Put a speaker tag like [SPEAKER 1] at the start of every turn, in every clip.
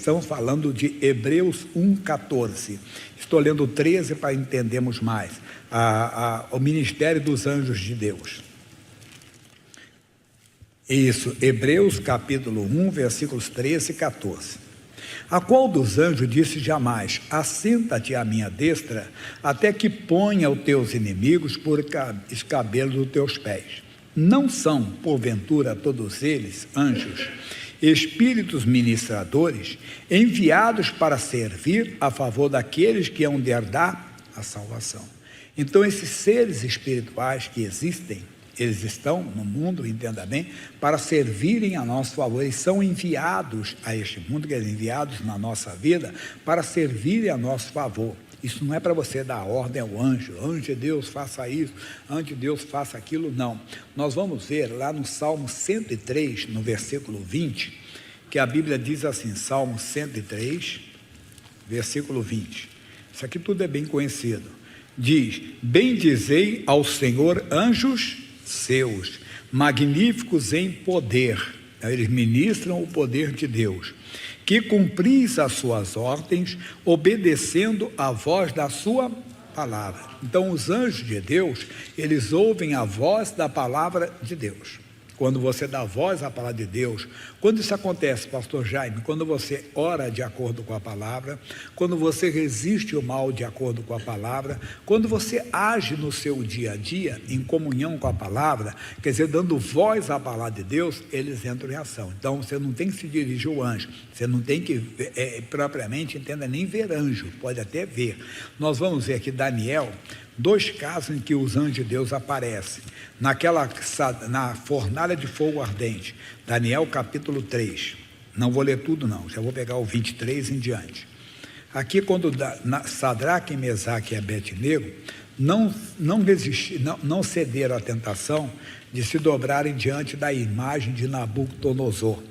[SPEAKER 1] estamos falando de Hebreus 1,14. Estou lendo 13 para entendermos mais o ministério dos anjos de Deus. Isso, Hebreus capítulo 1, versículos 13 e 14. A qual dos anjos disse jamais: assenta-te à minha destra, até que ponha os teus inimigos por escabelo dos teus pés? Não são, porventura, todos eles, anjos, espíritos ministradores, enviados para servir a favor daqueles que hão de herdar a salvação? Então, esses seres espirituais que existem, eles estão no mundo, entenda bem, para servirem a nosso favor. Eles são enviados a este mundo, quer dizer, enviados na nossa vida, para servirem a nosso favor. Isso não é para você dar ordem ao anjo: anjo de Deus, faça isso, anjo de Deus, faça aquilo, não. Nós vamos ver lá no Salmo 103, no versículo 20, que a Bíblia diz assim, Salmo 103, versículo 20. Isso aqui tudo é bem conhecido. Diz: bendizei ao Senhor anjos seus, magníficos em poder. Eles ministram o poder de Deus, que cumpris as suas ordens, obedecendo a voz da sua palavra. Então, os anjos de Deus, eles ouvem a voz da palavra de Deus. Quando você dá voz à palavra de Deus, quando isso acontece, pastor Jaime, quando você ora de acordo com a palavra, quando você resiste o mal de acordo com a palavra, quando você age no seu dia a dia em comunhão com a palavra, quer dizer, dando voz à palavra de Deus, eles entram em ação. Então, você não tem que se dirigir ao anjo, você não tem que propriamente, entenda, nem ver anjo, pode até ver. Nós vamos ver aqui Daniel, 2 casos em que os anjos de Deus aparecem, na fornalha de fogo ardente. Daniel capítulo 3, não vou ler tudo não, já vou pegar o 23 em diante. Aqui, quando Sadraque, Mesaque e Abednego não cederam à tentação de se dobrarem diante da imagem de Nabucodonosor.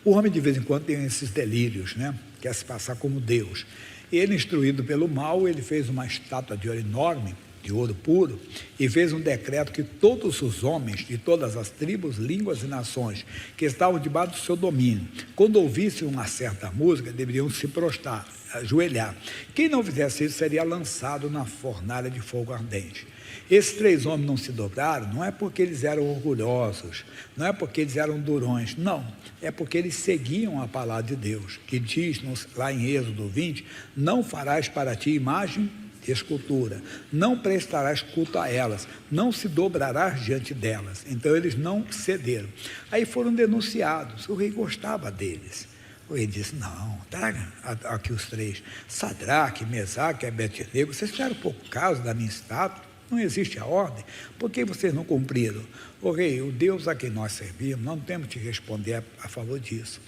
[SPEAKER 1] O homem de vez em quando tem esses delírios, né? Quer se passar como Deus. Ele, instruído pelo mal, ele fez uma estátua de ouro enorme, de ouro puro, e fez um decreto que todos os homens de todas as tribos, línguas e nações que estavam debaixo do seu domínio, quando ouvissem uma certa música, deveriam se prostrar, ajoelhar. Quem não fizesse isso seria lançado na fornalha de fogo ardente. Esses 3 homens não se dobraram, não é porque eles eram orgulhosos, não é porque eles eram durões, não, é porque eles seguiam a palavra de Deus, que diz lá em Êxodo 20, não farás para ti imagem de escultura, não prestarás culto a elas, não se dobrarás diante delas. Então eles não cederam. Aí foram denunciados, o rei gostava deles. O rei disse: não, traga aqui os 3, Sadraque, Mesaque e Abednego, vocês fizeram pouco caso da minha estátua, não existe a ordem, por que vocês não cumpriram? O rei, o Deus a quem nós servimos, não temos que responder a favor disso.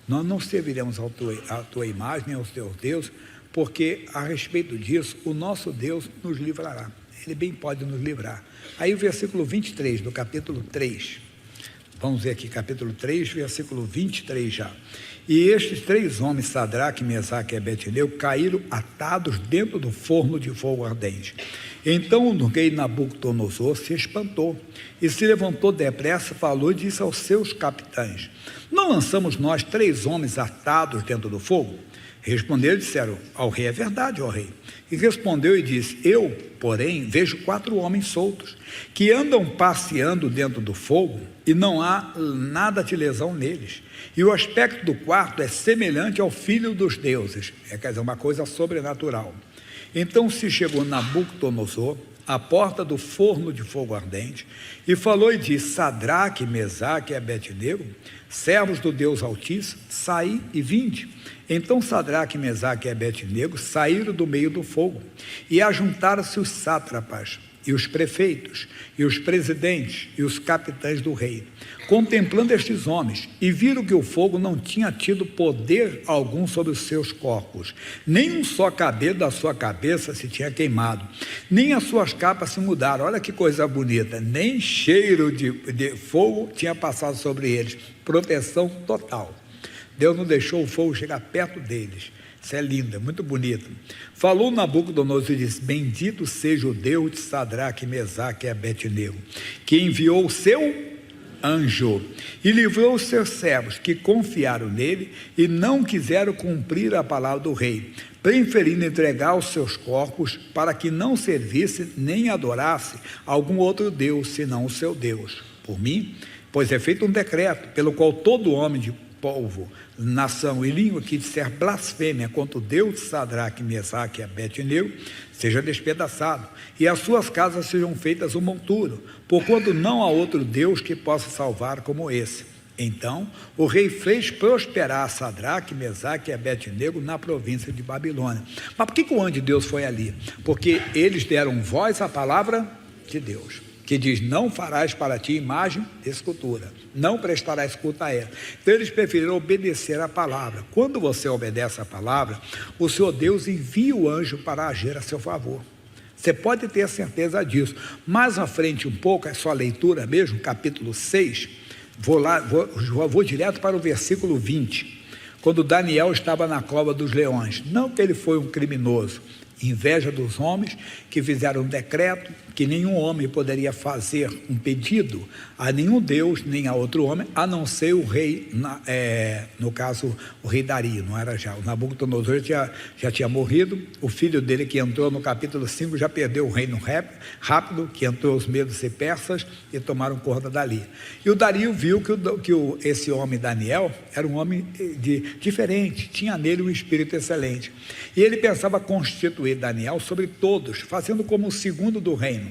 [SPEAKER 1] Nós não serviremos a tua imagem, nem aos teus deuses, porque a respeito disso, o nosso Deus nos livrará. Ele bem pode nos livrar. Aí o versículo 23 do capítulo 3, vamos ver aqui, capítulo 3, versículo 23 já. E estes 3 homens, Sadraque, Mesaque e Abednego, caíram atados dentro do forno de fogo ardente. Então o rei Nabucodonosor se espantou e se levantou depressa, falou e disse aos seus capitães: não lançamos nós 3 homens atados dentro do fogo? Responderam e disseram ao rei: é verdade, ó rei. E respondeu e disse: eu, porém, vejo 4 homens soltos, que andam passeando dentro do fogo, e não há nada de lesão neles. E o aspecto do quarto é semelhante ao filho dos deuses. Quer dizer, uma coisa sobrenatural. Então se chegou Nabucodonosor à porta do forno de fogo ardente, e falou e disse: Sadraque, Mesaque e Abednego, servos do Deus Altíssimo, saí e vinde. Então Sadraque, Mesaque e Abednego saíram do meio do fogo, e ajuntaram-se os sátrapas, e os prefeitos, e os presidentes, e os capitães do rei, contemplando estes homens, e viram que o fogo não tinha tido poder algum sobre os seus corpos, nem um só cabelo da sua cabeça se tinha queimado, nem as suas capas se mudaram. Olha que coisa bonita, nem cheiro de fogo tinha passado sobre eles, proteção total. Deus não deixou o fogo chegar perto deles. Isso é lindo, é muito bonito. Falou Nabucodonosor e disse: bendito seja o Deus de Sadraque, Mesaque e Abednego, que enviou o seu anjo, e livrou os seus servos que confiaram nele e não quiseram cumprir a palavra do rei, preferindo entregar os seus corpos para que não servisse nem adorasse algum outro Deus senão o seu Deus. Por mim, pois é feito um decreto pelo qual todo homem de povo, nação e língua que disser blasfêmia contra o Deus de Sadraque, Mesaque e Abednego seja despedaçado, e as suas casas sejam feitas um monturo, porquanto não há outro Deus que possa salvar como esse. Então o rei fez prosperar Sadraque, Mesaque e Abednego na província de Babilônia. Mas por que o anjo de Deus foi ali? Porque eles deram voz à palavra de Deus, que diz: não farás para ti imagem de escultura, não prestarás culto a ela. Então eles preferiram obedecer a palavra. Quando você obedece a palavra, o seu Deus envia o anjo para agir a seu favor. Você pode ter certeza disso. Mais à frente um pouco, é só leitura mesmo, capítulo 6, vou direto para o versículo 20, quando Daniel estava na cova dos leões. Não que ele foi um criminoso, inveja dos homens que fizeram um decreto que nenhum homem poderia fazer um pedido a nenhum Deus, nem a outro homem, a não ser o rei, no caso o rei Dario, não era já, o Nabucodonosor já tinha morrido, o filho dele que entrou no capítulo 5 já perdeu o reino rápido, que entrou os medos e persas e tomaram conta dali. E o Dario viu que esse homem Daniel era um homem diferente, tinha nele um espírito excelente, e ele pensava constituir Daniel sobre todos, fazendo como o segundo do reino.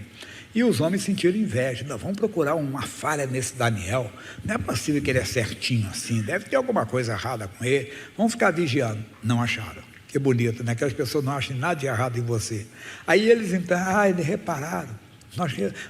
[SPEAKER 1] E os homens sentiram inveja. Não, vamos procurar uma falha nesse Daniel, não é possível que ele é certinho assim, deve ter alguma coisa errada com ele, vamos ficar vigiando. Não acharam. Que bonito, né? Que as pessoas não achem nada de errado em você. Aí eles então, eles repararam,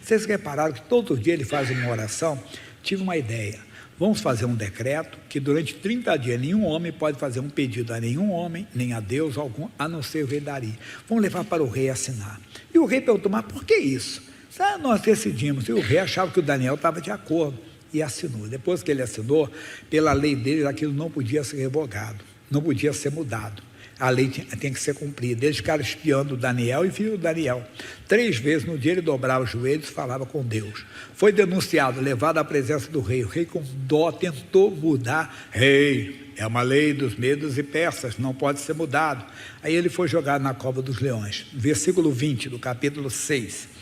[SPEAKER 1] vocês repararam que todo dia ele faz uma oração? Tive uma ideia. Vamos fazer um decreto que durante 30 dias nenhum homem pode fazer um pedido a nenhum homem, nem a Deus algum, a não ser o rei Dario. Vamos levar para o rei assinar. E o rei perguntou: mas por que isso? Nós decidimos. E o rei achava que o Daniel estava de acordo e assinou. Depois que ele assinou, pela lei dele, aquilo não podia ser revogado, não podia ser mudado. A lei tem que ser cumprida. Eles ficaram espiando o Daniel e viram o Daniel. 3 vezes no dia ele dobrava os joelhos e falava com Deus. Foi denunciado, levado à presença do rei. O rei com dó tentou mudar. Rei, é uma lei dos medos e persas, não pode ser mudado. Aí ele foi jogado na cova dos leões. Versículo 20 do capítulo 6.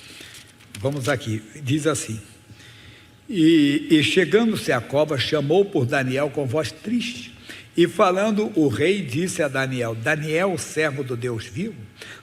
[SPEAKER 1] Vamos aqui, diz assim: e chegando-se à cova, chamou por Daniel com voz triste. E falando o rei disse a Daniel: Daniel, servo do Deus vivo,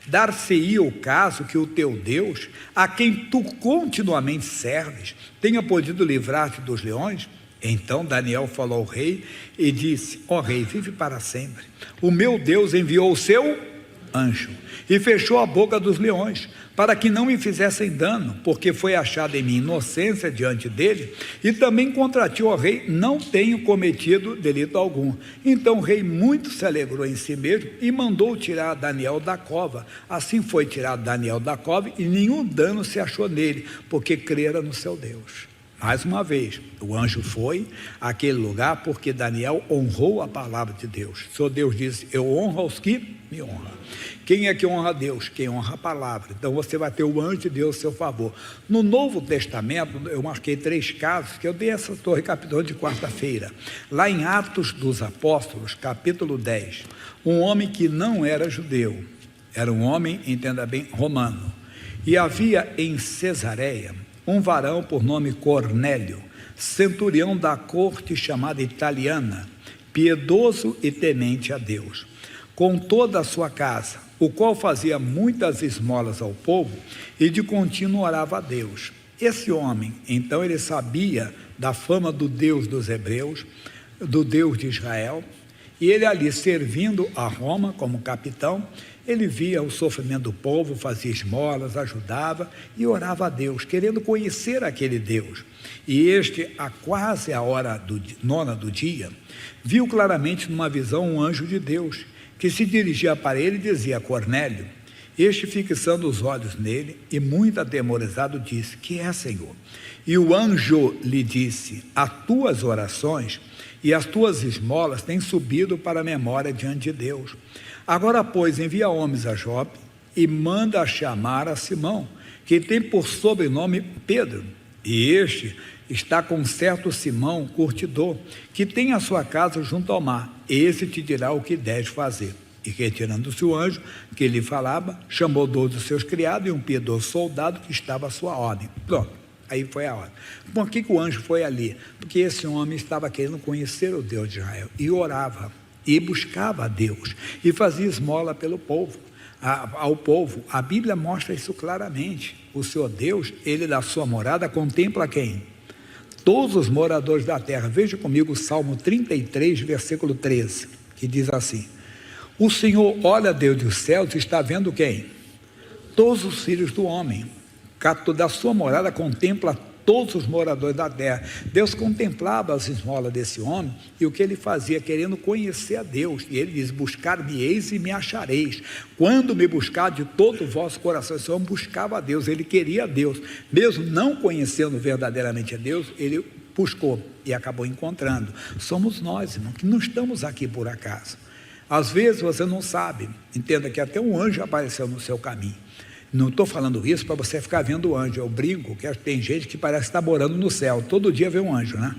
[SPEAKER 1] dar-se-ia o caso que o teu Deus, a quem tu continuamente serves, tenha podido livrar-te dos leões? Então Daniel falou ao rei e disse: ó rei, vive para sempre. O meu Deus enviou o seu anjo e fechou a boca dos leões, para que não me fizessem dano, porque foi achada em mim inocência diante dele, e também contra ti, ó rei, não tenho cometido delito algum. Então o rei muito se alegrou em si mesmo e mandou tirar Daniel da cova. Assim foi tirado Daniel da cova e nenhum dano se achou nele, porque crera no seu Deus. Mais uma vez, o anjo foi àquele lugar porque Daniel honrou a palavra de Deus. O Senhor Deus disse: eu honro aos que me honram. Quem é que honra a Deus? Quem honra a palavra. Então você vai ter o anjo de Deus a seu favor. No Novo Testamento, eu marquei 3 casos, que eu dei essa torre capítulo de quarta-feira. Lá em Atos dos Apóstolos, capítulo 10, um homem que não era judeu, era um homem, entenda bem, romano. E havia em Cesareia um varão por nome Cornélio, centurião da corte chamada italiana, piedoso e temente a Deus, com toda a sua casa, o qual fazia muitas esmolas ao povo e de contínuo orava a Deus. Esse homem, então, ele sabia da fama do Deus dos hebreus, do Deus de Israel, e ele ali servindo a Roma como capitão, ele via o sofrimento do povo, fazia esmolas, ajudava e orava a Deus, querendo conhecer aquele Deus. E este, a quase a hora 9 do dia, viu claramente numa visão um anjo de Deus, que se dirigia para ele e dizia: Cornélio. Este, fixando os olhos nele e muito atemorizado, disse: que é, Senhor? E o anjo lhe disse: as tuas orações e as tuas esmolas têm subido para a memória diante de Deus. Agora, pois, envia homens a Jope e manda chamar a Simão, que tem por sobrenome Pedro. E este está com um certo Simão, curtidor, que tem a sua casa junto ao mar. Esse te dirá o que deves fazer. E retirando-se o anjo que lhe falava, chamou 12 dos seus criados e um piedoso soldado que estava à sua ordem. Pronto, aí foi a ordem. Por que o anjo foi ali? Porque esse homem estava querendo conhecer o Deus de Israel e orava, e buscava a Deus, e fazia esmola pelo povo. Ao povo, a Bíblia mostra isso claramente. O Senhor Deus, Ele da sua morada contempla quem? Todos os moradores da terra. Veja comigo o Salmo 33, versículo 13, que diz assim: o Senhor olha Deus dos céus e está vendo quem? Todos os filhos do homem. Da sua morada contempla todos os moradores da terra. Deus contemplava as esmolas desse homem e o que ele fazia, querendo conhecer a Deus. E ele diz: buscar-me-eis e me achareis, quando me buscar de todo o vosso coração. Esse homem buscava a Deus, ele queria a Deus, mesmo não conhecendo verdadeiramente a Deus, ele buscou e acabou encontrando. Somos nós, irmão, que não estamos aqui por acaso. Às vezes você não sabe, entenda que até um anjo apareceu no seu caminho. Não estou falando isso para você ficar vendo o anjo. Eu brinco que tem gente que parece estar morando no céu, todo dia vê um anjo, né?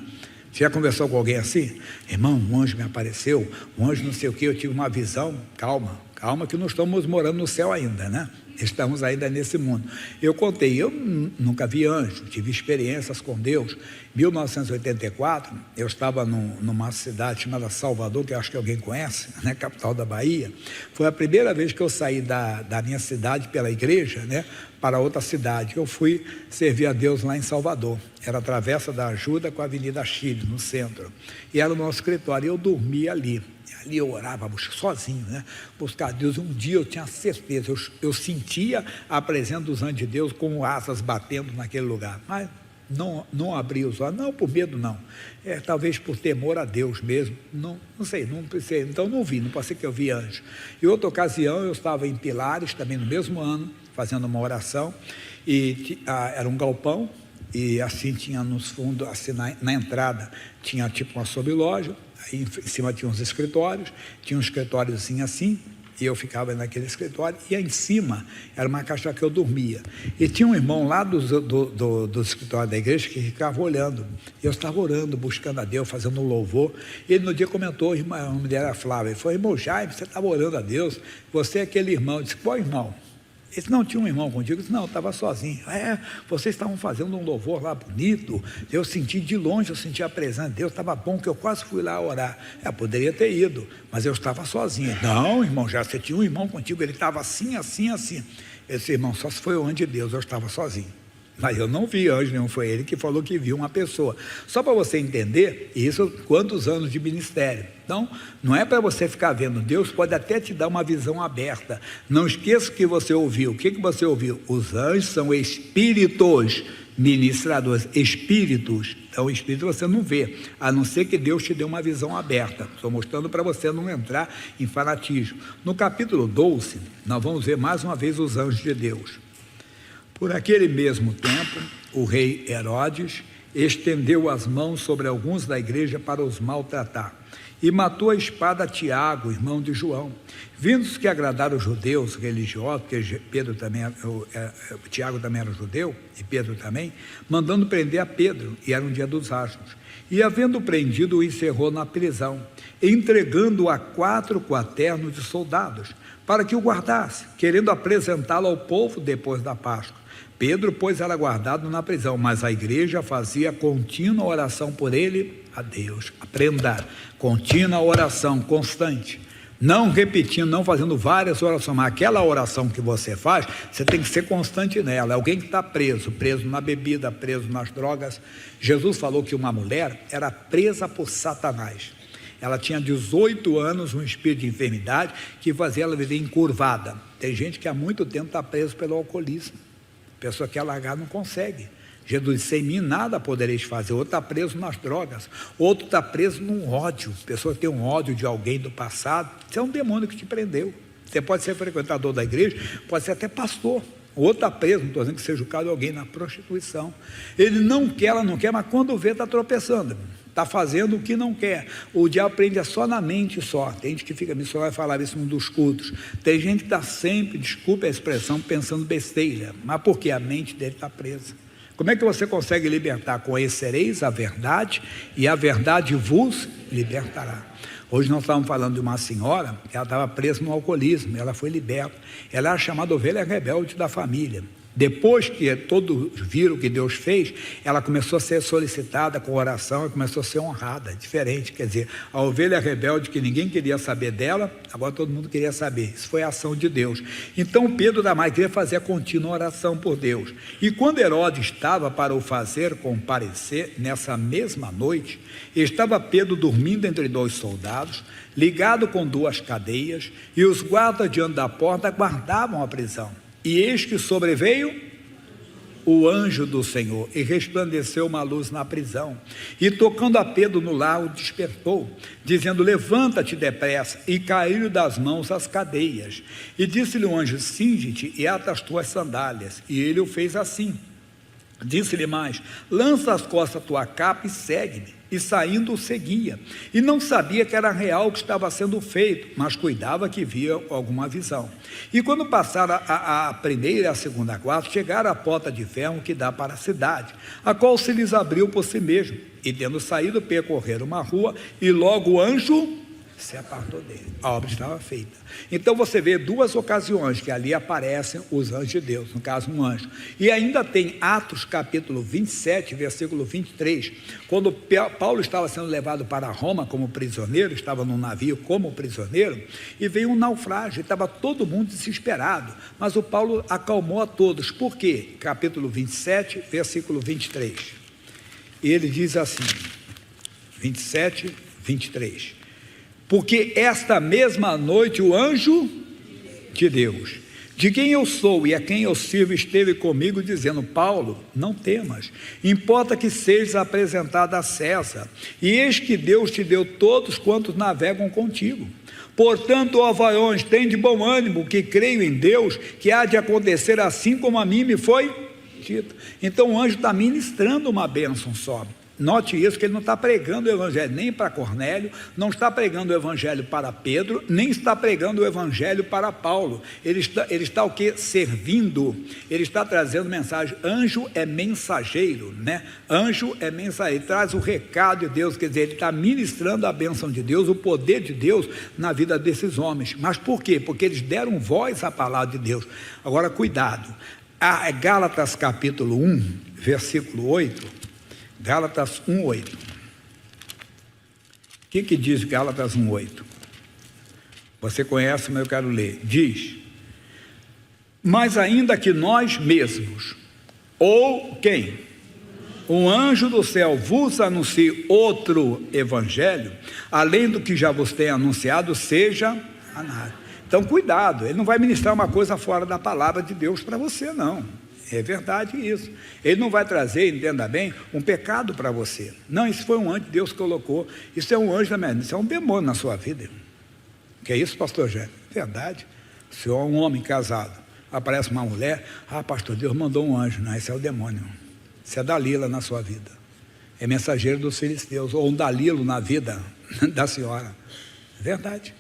[SPEAKER 1] Você já conversou com alguém assim? Irmão, um anjo me apareceu, um anjo não sei o que, eu tive uma visão. Calma que não estamos morando no céu ainda, né? Estamos ainda nesse mundo. Eu contei, eu nunca vi anjo, tive experiências com Deus. Em 1984, eu estava numa cidade chamada Salvador, que eu acho que alguém conhece, né? Capital da Bahia. Foi a primeira vez que eu saí da minha cidade pela igreja, né? Para outra cidade. Eu fui servir a Deus lá em Salvador. Era a Travessa da Ajuda com a Avenida Chile, no centro. E era o nosso escritório, e eu dormia ali. Ali eu orava sozinho, né? Buscar a Deus. Um dia eu tinha certeza, eu sentia a presença dos anjos de Deus com asas batendo naquele lugar, mas não abri os olhos, não por medo não, talvez por temor a Deus mesmo, não sei, então não vi, não pode ser que eu vi anjo. Em outra ocasião eu estava em Pilares, também no mesmo ano, fazendo uma oração, e era um galpão, e assim tinha nos fundos, assim na entrada, tinha tipo uma sobreloja, aí em cima tinha uns escritórios, tinha um escritóriozinho assim, e eu ficava naquele escritório, e aí em cima era uma caixa que eu dormia. E tinha um irmão lá do escritório da igreja que ficava olhando. Eu estava orando, buscando a Deus, fazendo um louvor. Ele no dia comentou, a nome dele era Flávia, ele falou: irmão Jaime, você estava orando a Deus, você é aquele irmão. Eu disse: qual irmão? Ele não tinha um irmão contigo? Eu disse: não, eu estava sozinho. Vocês estavam fazendo um louvor lá bonito, eu senti de longe, eu senti a presença de Deus, estava bom que eu quase fui lá orar. Poderia ter ido, mas eu estava sozinho. Não, irmão, já você tinha um irmão contigo, ele estava assim. Eu disse: irmão, só se foi o anjo de Deus, eu estava sozinho. Mas eu não vi anjo nenhum, foi ele que falou que viu uma pessoa. Só para você entender, isso quantos anos de ministério. Então, não é para você ficar vendo, Deus pode até te dar uma visão aberta. Não esqueça o que você ouviu. O que você ouviu? Os anjos são espíritos ministradores, espíritos. Então, o espírito você não vê, a não ser que Deus te dê uma visão aberta. Estou mostrando para você não entrar em fanatismo. No capítulo 12, nós vamos ver mais uma vez os anjos de Deus. Por aquele mesmo tempo, o rei Herodes estendeu as mãos sobre alguns da igreja para os maltratar, e matou a espada Tiago, irmão de João. Vindo os que agradaram os judeus religiosos, porque Pedro também, Tiago também era judeu, e Pedro também, mandando prender a Pedro, e era um dia dos asnos. E havendo prendido, o encerrou na prisão, entregando-o a 4 quaternos de soldados, para que o guardasse, querendo apresentá-lo ao povo depois da Páscoa. Pedro, pois, era guardado na prisão, mas a igreja fazia contínua oração por ele a Deus. Aprenda, contínua oração, constante. Não repetindo, não fazendo várias orações, mas aquela oração que você faz, você tem que ser constante nela. Alguém que está preso na bebida, preso nas drogas. Jesus falou que uma mulher era presa por Satanás. Ela tinha 18 anos, um espírito de enfermidade que fazia ela viver encurvada. Tem gente que há muito tempo está preso pelo alcoolismo. A pessoa quer largar, não consegue. Jesus disse: sem mim nada podereis fazer. Outro está preso nas drogas, outro está preso num ódio. A pessoa tem um ódio de alguém do passado. Isso é um demônio que te prendeu. Você pode ser frequentador da igreja, pode ser até pastor. O outro está preso, não estou dizendo que seja o caso de alguém na prostituição. Ele não quer, ela não quer, mas quando vê está tropeçando. Está fazendo o que não quer. O diabo prende só na mente só. Tem gente que fica, só vai falar isso num dos cultos. Tem gente que está sempre, desculpe a expressão, pensando besteira. Mas porque a mente dele está presa. Como é que você consegue libertar? Conhecereis a verdade e a verdade vos libertará. Hoje nós estávamos falando de uma senhora, ela estava presa no alcoolismo, ela foi liberta. Ela era chamada ovelha rebelde da família. Depois que todos viram o que Deus fez, ela começou a ser solicitada com oração e começou a ser honrada, diferente. Quer dizer, a ovelha rebelde que ninguém queria saber dela, agora todo mundo queria saber. Isso foi a ação de Deus. Então Pedro da Maia queria fazer a contínua oração por Deus. E quando Herodes estava para o fazer comparecer, nessa mesma noite, estava Pedro dormindo entre 2 soldados, ligado com 2 cadeias, e os guardas diante da porta guardavam a prisão. E eis que sobreveio o anjo do Senhor, e resplandeceu uma luz na prisão, e tocando a Pedro no lar, o despertou, dizendo: levanta-te depressa. E caiu das mãos as cadeias. E disse-lhe o anjo: cinge-te e ata as tuas sandálias. E ele o fez assim. Disse-lhe mais: lança às costas a tua capa e segue-me. E saindo o seguia, e não sabia que era real o que estava sendo feito, mas cuidava que via alguma visão. E quando passaram a primeira e a segunda guarda, chegaram à porta de ferro que dá para a cidade, a qual se lhes abriu por si mesmo, e tendo saído, percorreram uma rua, e logo o anjo se apartou dele. A obra estava feita. Então você vê 2 ocasiões que ali aparecem os anjos de Deus, no caso um anjo. E ainda tem Atos capítulo 27, versículo 23, quando Paulo estava sendo levado para Roma como prisioneiro, estava num navio como prisioneiro, e veio um naufrágio, e estava todo mundo desesperado, mas o Paulo acalmou a todos. Por quê? Capítulo 27, versículo 23. E ele diz assim, 27, 23: porque esta mesma noite o anjo de Deus, de quem eu sou e a quem eu sirvo, esteve comigo, dizendo: Paulo, não temas, importa que sejas apresentado a César, e eis que Deus te deu todos quantos navegam contigo. Portanto, ó varões, tende bom ânimo, que creio em Deus, que há de acontecer assim como a mim me foi dito. Então o anjo está ministrando uma bênção só. Note isso, que ele não está pregando o evangelho nem para Cornélio, não está pregando o evangelho para Pedro, nem está pregando o evangelho para Paulo. Ele está o quê? Servindo. Ele está trazendo mensagem. Anjo é mensageiro, né? Anjo é mensageiro, traz o recado de Deus, quer dizer, ele está ministrando a bênção de Deus, o poder de Deus na vida desses homens. Mas por quê? Porque eles deram voz à palavra de Deus. Agora, cuidado. Gálatas capítulo 1, versículo 8, Gálatas 1,8. O que diz Gálatas 1,8? Você conhece, mas eu quero ler. Diz: mas ainda que nós mesmos, ou quem? Um anjo do céu vos anuncie outro evangelho, além do que já vos tem anunciado, seja análise. Então cuidado, ele não vai ministrar uma coisa fora da palavra de Deus para você, não. É verdade isso. Ele não vai trazer, entenda bem, um pecado para você. Não, isso foi um anjo que Deus colocou. Isso é um anjo, isso é um demônio na sua vida. Que é isso, pastor Jé? Verdade. O senhor é um homem casado, aparece uma mulher: ah, pastor, Deus mandou um anjo. Não, esse é o demônio. Isso é Dalila na sua vida. É mensageiro dos filisteus, ou um Dalilo na vida da senhora. Verdade.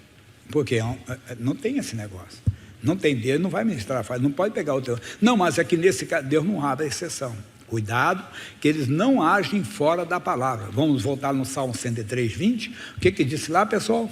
[SPEAKER 1] Porque não tem esse negócio. Não tem Deus, não vai ministrar, não pode pegar o teu. Não, mas é que nesse caso Deus não abre a exceção. Cuidado, que eles não agem fora da palavra. Vamos voltar no Salmo 103, 20. O que disse lá, pessoal?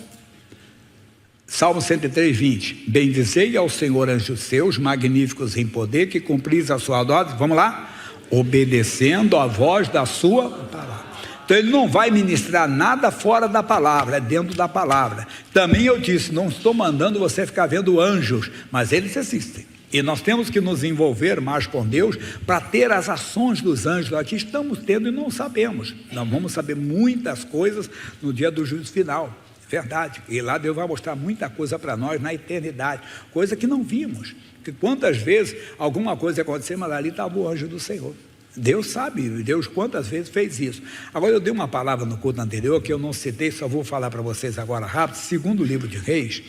[SPEAKER 1] Salmo 103, 20. Bendizei ao Senhor anjos seus, magníficos em poder, que cumpris a sua ordem. Vamos lá? Obedecendo a voz da sua palavra. Então ele não vai ministrar nada fora da palavra, é dentro da palavra. Também eu disse, não estou mandando você ficar vendo anjos, mas eles existem. E nós temos que nos envolver mais com Deus para ter as ações dos anjos. Aqui estamos tendo e não sabemos. Nós vamos saber muitas coisas no dia do juízo final. Verdade. E lá Deus vai mostrar muita coisa para nós na eternidade, coisa que não vimos. Que quantas vezes alguma coisa aconteceu, mas ali estava o anjo do Senhor. Deus sabe, Deus quantas vezes fez isso. Agora eu dei uma palavra no culto anterior que eu não citei, só vou falar para vocês agora rápido. Segundo livro de Reis,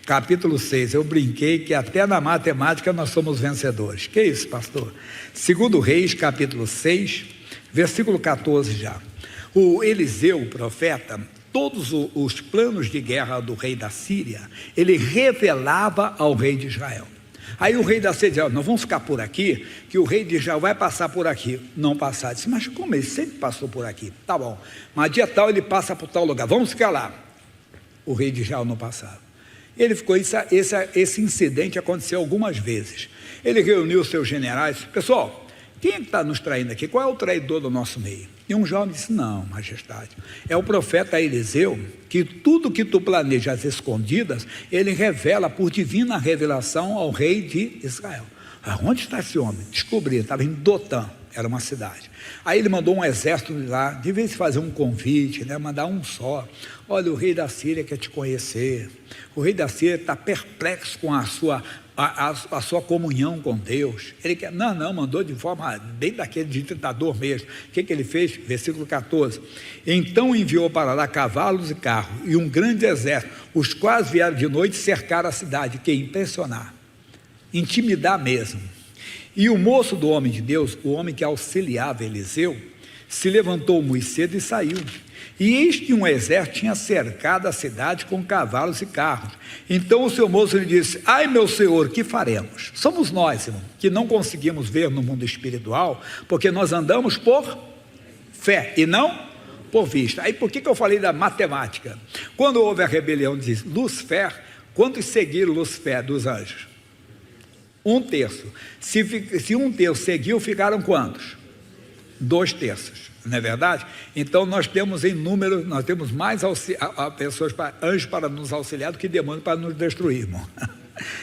[SPEAKER 1] capítulo 6, eu brinquei que até na matemática nós somos vencedores. Que isso, pastor? Segundo Reis, capítulo 6, versículo 14 já. O Eliseu, o profeta, todos os planos de guerra do rei da Síria, ele revelava ao rei de Israel. Aí o rei da Síria disse: nós vamos ficar por aqui, que o rei de Israel vai passar por aqui. Não passar. Disse: mas como ele sempre passou por aqui? Tá bom, mas dia tal ele passa por tal lugar, vamos ficar lá. O rei de Israel não passava. Ele ficou, esse incidente aconteceu algumas vezes. Ele reuniu os seus generais: pessoal, quem é que está nos traindo aqui? Qual é o traidor do nosso meio? E um jovem disse: não, majestade, é o profeta Eliseu, que tudo que tu planejas escondidas, ele revela por divina revelação ao rei de Israel. Onde está esse homem? Descobri, estava em Dotã, era uma cidade. Aí ele mandou um exército lá, de vez em fazer um convite, mandar um só. Olha, o rei da Síria quer te conhecer. O rei da Síria está perplexo com a sua comunhão com Deus. Ele quer, não, mandou de forma bem daquele ditador mesmo. O que ele fez? Versículo 14: então enviou para lá cavalos e carros e um grande exército, os quais vieram de noite cercar a cidade, que impressionar, intimidar mesmo. E o moço do homem de Deus, o homem que auxiliava Eliseu, se levantou muito cedo e saiu. E eis que um exército tinha cercado a cidade com cavalos e carros. Então o seu moço lhe disse: ai, meu senhor, que faremos? Somos nós, irmão, que não conseguimos ver no mundo espiritual, porque nós andamos por fé e não por vista. Aí por que eu falei da matemática? Quando houve a rebelião de Lúcifer, quantos seguiram Lúcifer dos anjos? 1/3. Se 1/3 seguiu, ficaram quantos? 2/3. Não é verdade? Então nós temos em número, nós temos mais pessoas, anjos para nos auxiliar do que demônios para nos destruir, irmão.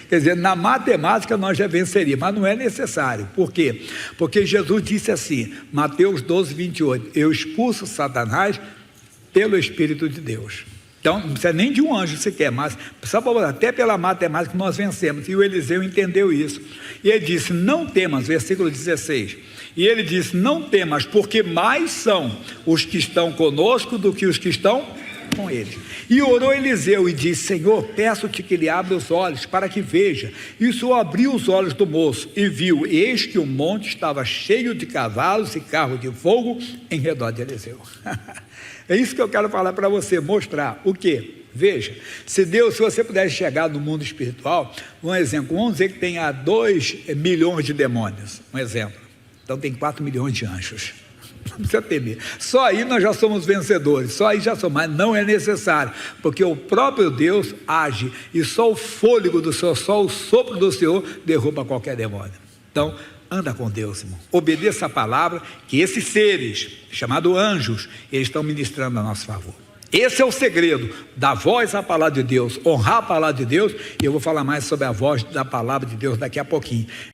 [SPEAKER 1] Quer dizer, na matemática nós já venceríamos, mas não é necessário. Por quê? Porque Jesus disse assim, Mateus 12, 28, eu expulso Satanás pelo Espírito de Deus. Então, não precisa nem de um anjo sequer, mas até pela matemática nós vencemos. E o Eliseu entendeu isso. E ele disse: não temas, versículo 16. E ele disse: não temas, porque mais são os que estão conosco do que os que estão com eles. E orou Eliseu e disse: Senhor, peço-te que lhe abra os olhos para que veja. Isso abriu os olhos do moço e viu, e eis que o monte estava cheio de cavalos e carros de fogo em redor de Eliseu. É isso que eu quero falar para você, mostrar o quê? Veja, se você pudesse chegar no mundo espiritual, um exemplo, vamos dizer que tenha 2 milhões de demônios, um exemplo, então tem 4 milhões de anjos, não precisa temer, só aí nós já somos vencedores, só aí já somos, mas não é necessário, porque o próprio Deus age, e só o fôlego do Senhor, só o sopro do Senhor derruba qualquer demônio. Então, anda com Deus, irmão. Obedeça a palavra, que esses seres, chamados anjos, eles estão ministrando a nosso favor. Esse é o segredo, dar voz à palavra de Deus, honrar a palavra de Deus, e eu vou falar mais sobre a voz da palavra de Deus daqui a pouquinho.